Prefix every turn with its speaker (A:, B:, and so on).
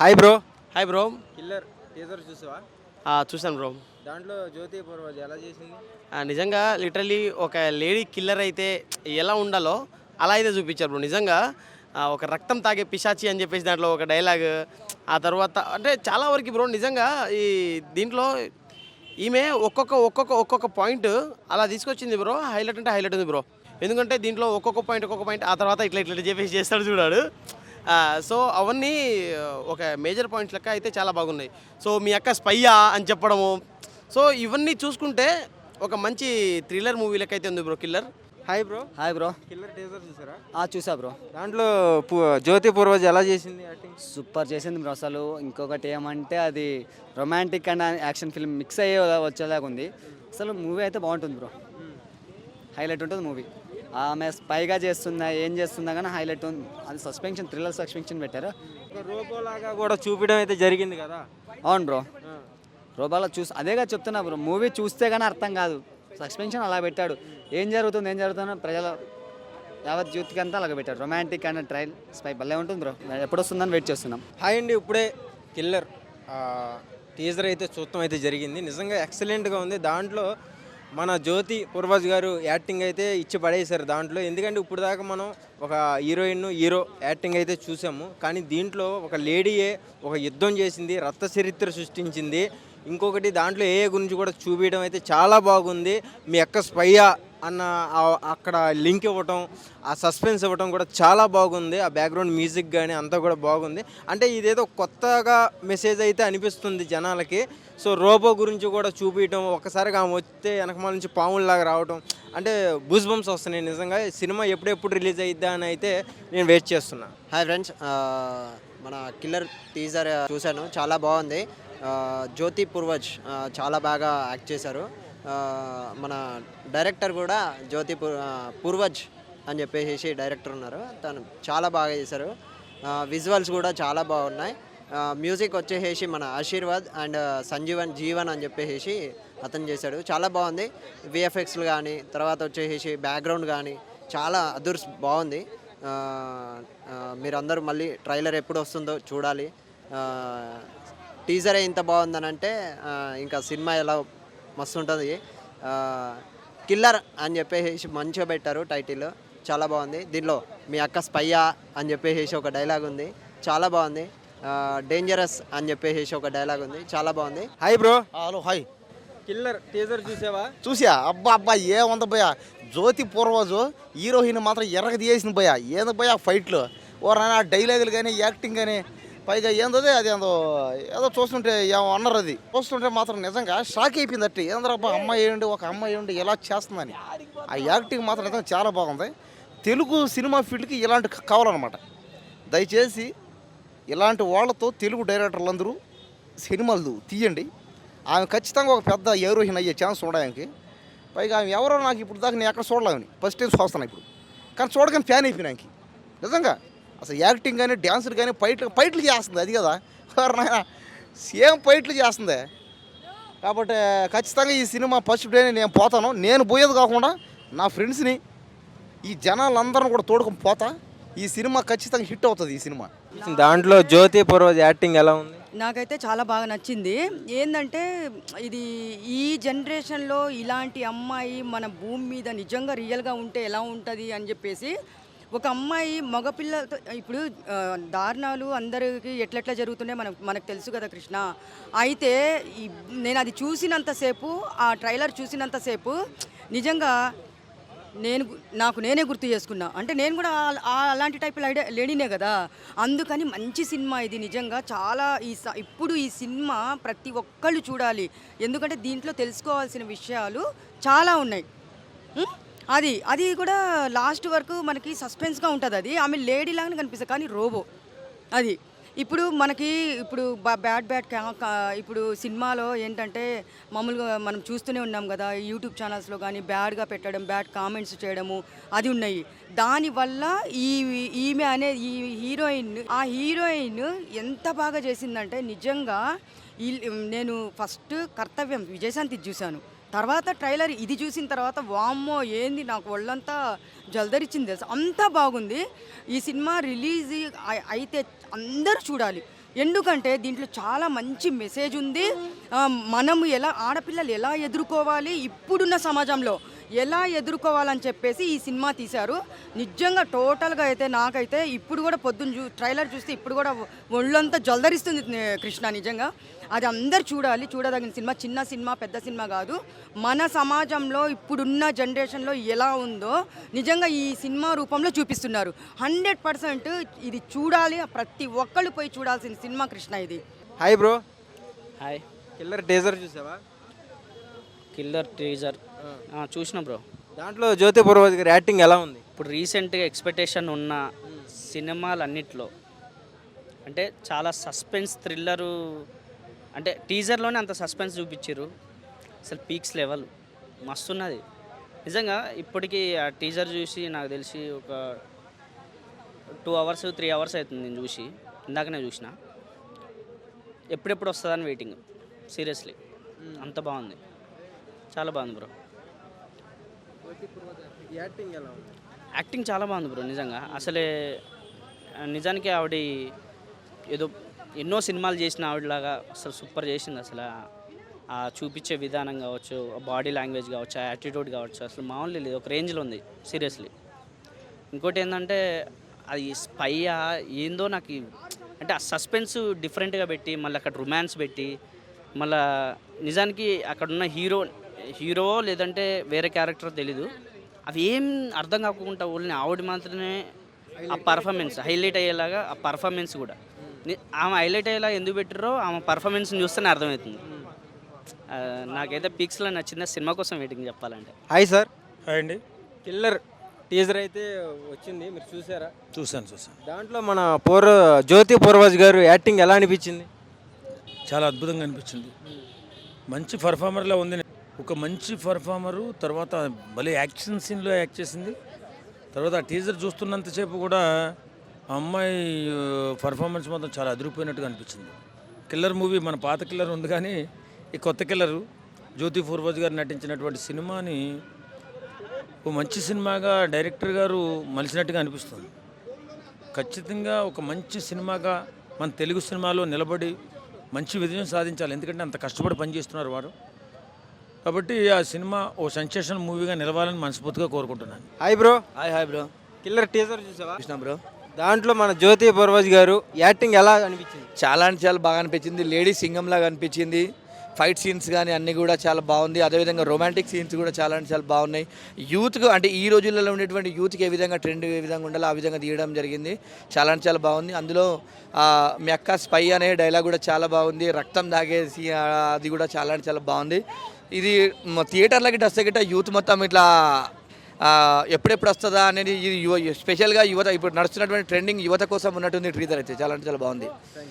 A: Hi bro.
B: Hi bro.
A: Killer teaser చూసావా?
B: చూసాను bro.
A: దాంట్లో జ్యోతి పూర్వజ్ ఎలా చేసింది?
B: నిజంగా లిటరలీ ఒక లేడీ కిల్లర్ అయితే ఎలా ఉండాలో అలా అయితే చూపించారు బ్రో. నిజంగా ఒక రక్తం తాగే పిశాచి అని చెప్పేసి దాంట్లో ఒక డైలాగ్, ఆ తర్వాత అంటే చాలా వరకు బ్రో నిజంగా ఈ దీంట్లో ఈమె ఒక్కొక్క పాయింట్ అలా తీసుకొచ్చింది బ్రో. హైలైట్ అంటే హైలైట్ ఉంది బ్రో. ఎందుకంటే దీంట్లో ఒక్కొక్క పాయింట్ ఆ తర్వాత ఇట్లా చెప్పేసి చేస్తాడు చూడాడు. సో అవన్నీ ఒక మేజర్ పాయింట్స్ లెక్క అయితే చాలా బాగున్నాయి. సో మీ అక్క స్పయ్యా అని చెప్పడము, సో ఇవన్నీ చూసుకుంటే ఒక మంచి థ్రిల్లర్ మూవీ లెక్క అయితే ఉంది bro killer.
A: Hi bro.
C: Hi bro.
A: Killer teaser చూసారా?
C: చూసా బ్రో.
A: దాంట్లో జ్యోతి పూర్వజ్ ఎలా చేసింది యాక్టింగ్?
C: సూపర్ చేసింది బ్రో. అసలు ఇంకొకటి ఏమంటే అది romantic and action film mix అయ్యే వచ్చేలాగా ఉంది. అసలు మూవీ అయితే బాగుంటుంది బ్రో. హైలైట్ ఉంటుంది మూవీ. ఆమె స్పైగా చేస్తుందా ఏం చేస్తుందా కానీ హైలైట్ ఉంది. అది సస్పెన్షన్, థ్రిల్లర్ సస్పెన్షన్ పెట్టారు.
A: ఒక రోబోలాగా కూడా చూపించడం అయితే జరిగింది కదా?
C: అవును బ్రో. రోబాలో అదేగా చెప్తున్నా బ్రో. మూవీ చూస్తే కానీ అర్థం కాదు. సస్పెన్షన్ అలా పెట్టాడు. ఏం జరుగుతుందో ప్రజల యావత్ యూత్కి అంతా అలాగ పెట్టాడు. రొమాంటిక్ అండ్ ట్రైల్ స్పై భలే ఉంటుంది బ్రో. ఎప్పుడు వస్తుందని వెయిట్ చేస్తున్నాం.
A: హాయ్ అండి. ఇప్పుడే కిల్లర్ టీజర్ అయితే చూడటం అయితే జరిగింది. నిజంగా ఎక్సలెంట్గా ఉంది. దాంట్లో మన జ్యోతి పూర్వజ్ గారు యాక్టింగ్ అయితే ఇచ్చి పడేశారు దాంట్లో. ఎందుకంటే ఇప్పుడు దాకా మనం ఒక హీరో యాక్టింగ్ అయితే చూసాము, కానీ దీంట్లో ఒక లేడీయే ఒక యుద్ధం చేసింది, రక్త చరిత్ర సృష్టించింది. ఇంకొకటి దాంట్లో ఏ గురించి కూడా చూపించడం అయితే చాలా బాగుంది. మీ అక్క స్పయ్యా అన్న అక్కడ లింక్ ఇవ్వటం, ఆ సస్పెన్స్ ఇవ్వటం కూడా చాలా బాగుంది. ఆ బ్యాక్గ్రౌండ్ మ్యూజిక్ కానీ అంతా కూడా బాగుంది. అంటే ఇదేదో కొత్తగా మెసేజ్ అయితే అనిపిస్తుంది జనాలకి. సో రోబో గురించి కూడా చూపించడం, ఒక్కసారిగా ఆమె వస్తే వెనకమాల నుంచి పాముల్లాగా రావడం, అంటే బూస్ బంప్స్ వస్తున్నాయి. నిజంగా సినిమా ఎప్పుడెప్పుడు రిలీజ్ అయిద్దా అని అయితే నేను వెయిట్ చేస్తున్నా.
D: హాయ్ ఫ్రెండ్స్, మన కిల్లర్ టీజర్ చూశాను, చాలా బాగుంది. జ్యోతి పూర్వజ్ చాలా బాగా యాక్ట్ చేశారు. మన డైరెక్టర్ కూడా జ్యోతి పూర్వజ్ అని చెప్పేసి డైరెక్టర్ ఉన్నారు, తను చాలా బాగా చేశారు. విజువల్స్ కూడా చాలా బాగున్నాయి. మ్యూజిక్ వచ్చేసి మన ఆశీర్వాద్ అండ్ జీవన్ అని చెప్పేసి అతను చేశాడు, చాలా బాగుంది. విఎఫ్ఎక్స్లు కానీ తర్వాత వచ్చేసి బ్యాక్గ్రౌండ్ కానీ చాలా బాగుంది. మీరందరూ మళ్ళీ ట్రైలర్ ఎప్పుడు వస్తుందో చూడాలి. టీజరే ఇంత బాగుందని అంటే ఇంకా సినిమా ఎలా మస్తు ఉంటుంది. కిల్లర్ అని చెప్పేసి మంచిగా పెట్టారు టైటిల్, చాలా బాగుంది. దీనిలో మీ అక్క స్పయ్యా అని చెప్పేసి ఒక డైలాగ్ ఉంది, చాలా బాగుంది. డేంజరస్ అని చెప్పేసి ఒక డైలాగ్ ఉంది, చాలా బాగుంది.
A: Hi bro.
E: Hello hi.
A: Killer teaser చూసావా?
E: చూసా. అబ్బా ఏముంది భయ్యా, జ్యోతి పూర్వజు హీరోయిన్ మాత్రం ఎర్రగ తీయేసింది భయ్యా. ఏంది భయ్యా ఫైట్లు, ఓరన్నా డైలాగులు కానీ యాక్టింగ్ కానీ, పైగా ఏందో అది ఏదో చూస్తుంటే ఏమో అన్నారు. అది చూస్తుంటే మాత్రం నిజంగా షాక్ అయిపోయింది. అట్టి ఏంద్రబ్బా అమ్మాయి ఏంటి, ఒక అమ్మాయి ఏంటి ఎలా చేస్తుందని. ఆ యాక్టింగ్ మాత్రం నిజంగా చాలా బాగుంది. తెలుగు సినిమా ఫీల్డ్కి ఇలాంటి కావాలన్నమాట. దయచేసి ఇలాంటి వాళ్ళతో తెలుగు డైరెక్టర్లు అందరూ సినిమాలు తీయండి. ఆమె ఖచ్చితంగా ఒక పెద్ద హీరోయిన్ అయ్యే ఛాన్స్ ఉండడానికి. పైగా ఆమె ఎవరో నాకు ఇప్పుడు దాకా నేను ఎక్కడ చూడలేమని ఫస్ట్ టైం చూస్తున్నాను ఇప్పుడు, కానీ చూడగానే ఫ్యాన్ అయిపోయినాకి. నిజంగా అసలు యాక్టింగ్ కానీ డ్యాన్సులు కానీ ఫైట్లు చేస్తుంది. అది కదా ఎవరినైనా సేమ్ ఫైట్లు చేస్తుంది. కాబట్టి ఖచ్చితంగా ఈ సినిమా ఫస్ట్ డే నేను పోతాను. నేను పోయేది కాకుండా నా ఫ్రెండ్స్ని, ఈ జనాలందరిని కూడా తోడుకొని పోతా. ఈ సినిమా ఖచ్చితంగా హిట్ అవుతుంది. ఈ సినిమా
A: దాంట్లో జ్యోతి పూర్వజ్ యాక్టింగ్ ఎలా ఉంది?
F: నాకైతే చాలా బాగా నచ్చింది. ఏంటంటే ఇది ఈ జనరేషన్లో ఇలాంటి అమ్మాయి మన భూమి మీద నిజంగా రియల్గా ఉంటే ఎలా ఉంటుంది అని చెప్పేసి, ఒక అమ్మాయి మగపిల్లలతో ఇప్పుడు దారుణాలు అందరికీ ఎట్లెట్లా జరుగుతున్నాయి మనకు తెలుసు కదా కృష్ణ. అయితే నేను అది చూసినంతసేపు, ఆ ట్రైలర్ చూసినంతసేపు నిజంగా నేనే గుర్తు చేసుకున్నా. అంటే నేను కూడా అలాంటి టైప్ లేడీనే కదా. అందుకని మంచి సినిమా ఇది నిజంగా. చాలా ఇప్పుడు ఈ సినిమా ప్రతి ఒక్కళ్ళు చూడాలి. ఎందుకంటే దీంట్లో తెలుసుకోవాల్సిన విషయాలు చాలా ఉన్నాయి. అది కూడా లాస్ట్ వరకు మనకి సస్పెన్స్గా ఉంటుంది. అది ఆమె లేడీ లాగానే కనిపిస్తుంది కానీ రోబో. అది ఇప్పుడు మనకి బ్యాడ్ ఇప్పుడు సినిమాలో ఏంటంటే మామూలుగా మనం చూస్తూనే ఉన్నాం కదా, యూట్యూబ్ ఛానల్స్లో కానీ బ్యాడ్గా పెట్టడం, బ్యాడ్ కామెంట్స్ చేయడము అది ఉన్నాయి. దానివల్ల ఈమె అనే ఈ హీరోయిన్ ఎంత బాగా చేసిందంటే నిజంగా నేను ఫస్ట్ కర్తవ్యం విజయశాంతి చూశాను, తర్వాత ట్రైలర్ ఇది చూసిన తర్వాత వామ్మో ఏంది నాకు ఒళ్ళంతా జల్దరిచ్చింది తెలుసు, అంతా బాగుంది. ఈ సినిమా రిలీజ్ అయితే అందరూ చూడాలి. ఎందుకంటే దీంట్లో చాలా మంచి మెసేజ్ ఉంది. మనము ఎలా ఆడపిల్లలు ఎలా ఎదుర్కోవాలి, ఇప్పుడున్న సమాజంలో ఎలా ఎదుర్కోవాలని చెప్పేసి ఈ సినిమా తీశారు. నిజంగా టోటల్గా అయితే నాకైతే ఇప్పుడు కూడా పొద్దున్న ట్రైలర్ చూస్తే ఇప్పుడు కూడా ఒళ్ళంతా జల్దరిస్తుంది కృష్ణ. నిజంగా అది అందరు చూడాలి, చూడదగిన సినిమా. చిన్న సినిమా పెద్ద సినిమా కాదు, మన సమాజంలో ఇప్పుడున్న జనరేషన్లో ఎలా ఉందో నిజంగా ఈ సినిమా రూపంలో చూపిస్తున్నారు. 100% ఇది చూడాలి, ప్రతి ఒక్కళ్ళు పోయి చూడాల్సిన సినిమా కృష్ణ ఇది.
A: Hi bro,
G: hi.
A: Killer teaser చూసావా?
G: కిల్లర్ టీజర్ చూసిన బ్రో.
A: దాంట్లో జ్యోతి పూర్వజ్ గారి యాక్టింగ్ ఎలా ఉంది?
G: ఇప్పుడు రీసెంట్గా ఎక్స్పెక్టేషన్ ఉన్న సినిమాలన్నిట్లో అంటే చాలా సస్పెన్స్ థ్రిల్లరు, అంటే టీజర్లోనే అంత సస్పెన్స్ చూపించారు. అసలు పీక్స్ లెవెల్ మస్తున్నది నిజంగా. ఇప్పటికీ ఆ టీజర్ చూసి నాకు తెలిసి ఒక 2 hours 3 hours అవుతుంది నేను చూసి. ఇందాకనే చూసిన. ఎప్పుడెప్పుడు వస్తుందని వెయిటింగ్ సీరియస్లీ. అంత బాగుంది, చాలా బాగుంది బ్రో.
A: యాక్టింగ్ ఎలా ఉంది?
G: యాక్టింగ్ చాలా బాగుంది బ్రో నిజంగా. అసలే నిజానికి ఆవిడ ఏదో ఎన్నో సినిమాలు చేసిన ఆవిడలాగా అసలు సూపర్ చేసింది. అసలు ఆ చూపించే విధానం కావచ్చు, బాడీ లాంగ్వేజ్ కావచ్చు, ఆ యాటిట్యూడ్ కావచ్చు, అసలు మామూలు లేదు, ఒక రేంజ్లో ఉంది సీరియస్లీ. ఇంకోటి ఏంటంటే అది స్పైయా ఏందో నాకు అంటే ఆ సస్పెన్స్ డిఫరెంట్గా పెట్టి మళ్ళీ అక్కడ రొమాన్స్ పెట్టి మళ్ళీ నిజానికి అక్కడ ఉన్న హీరో లేదంటే వేరే క్యారెక్టర్ తెలీదు, అవి ఏం అర్థం కాకుండా ఓన్లీ ఆవిడ మాత్రమే ఆ పర్ఫార్మెన్స్ హైలైట్ అయ్యేలాగా, ఆ పర్ఫార్మెన్స్ కూడా ఆమె హైలైట్ అయ్యేలాగా ఎందుకు పెట్టారో ఆమె పర్ఫార్మెన్స్ని చూస్తేనే అర్థమవుతుంది. నాకైతే పీక్స్లో నచ్చిన సినిమా కోసం వెయిటింగ్ చెప్పాలంటే.
A: Hi sir.
H: హాయ్ అండి.
A: కిల్లర్ టీజర్ అయితే వచ్చింది, మీరు చూసారా?
H: చూశాను.
A: దాంట్లో మన జ్యోతి పూర్వజ్ గారు యాక్టింగ్ ఎలా అనిపించింది?
H: చాలా అద్భుతంగా అనిపించింది. మంచి పర్ఫార్మర్లా ఉంది. ఒక మంచి పర్ఫార్మరు, తర్వాత భలే యాక్షన్ సీన్లో యాక్ట్ చేసింది. తర్వాత ఆ టీజర్ చూస్తున్నంతసేపు కూడా ఆ అమ్మాయి పర్ఫార్మెన్స్ మాత్రం చాలా అదిరిపోయినట్టుగా అనిపించింది. కిల్లర్ మూవీ మన పాత కిల్లర్ ఉంది, కానీ ఈ కొత్త కిల్లరు జ్యోతి పూర్వజ్ గారు నటించినటువంటి సినిమాని ఓ మంచి సినిమాగా డైరెక్టర్ గారు మలిచినట్టుగా అనిపిస్తుంది. ఖచ్చితంగా ఒక మంచి సినిమాగా మన తెలుగు సినిమాలో నిలబడి మంచి విజయం సాధించాలి. ఎందుకంటే అంత కష్టపడి పనిచేస్తున్నారు వారు. కాబట్టి ఆ సినిమా ఓ సెన్సేషన్ మూవీగా నిలవాలని మనస్ఫూర్తిగా కోరుకుంటున్నాను.
A: Hi bro.
C: Hi bro.
A: Killer teaser చూసావా?
C: కృష్ణ బ్రో.
A: దాంట్లో మన జ్యోతి పూర్వజ్ గారు యాక్టింగ్ ఎలా అనిపించింది?
C: చాలా అంటే చాలా బాగా అనిపించింది. లేడీ సింగంలాగా అనిపించింది. ఫైట్ సీన్స్ కానీ అన్నీ కూడా చాలా బాగుంది. అదేవిధంగా రొమాంటిక్ సీన్స్ కూడా చాలా అంటే చాలా బాగున్నాయి. యూత్కు అంటే ఈ రోజుల్లో ఉండేటువంటి యూత్కి ఏ విధంగా ట్రెండ్ ఏ విధంగా ఉండాలో ఆ విధంగా తీయడం జరిగింది. చాలా అంటే చాలా బాగుంది. అందులో మీ అక్క స్పై అనే డైలాగ్ కూడా చాలా బాగుంది. రక్తం దాగేసి అది కూడా చాలా అంటే చాలా బాగుంది. ఇది థియేటర్లకి వస్తే గిట్ట యూత్ మొత్తం ఇట్లా ఎప్పుడెప్పుడు వస్తుందా అనేది ఇది స్పెషల్గా యువత ఇప్పుడు నడుస్తున్నటువంటి ట్రెండింగ్ యువత కోసం ఉన్నట్టుంది. టీజర్ అయితే చాలా అంటే చాలా బాగుంది.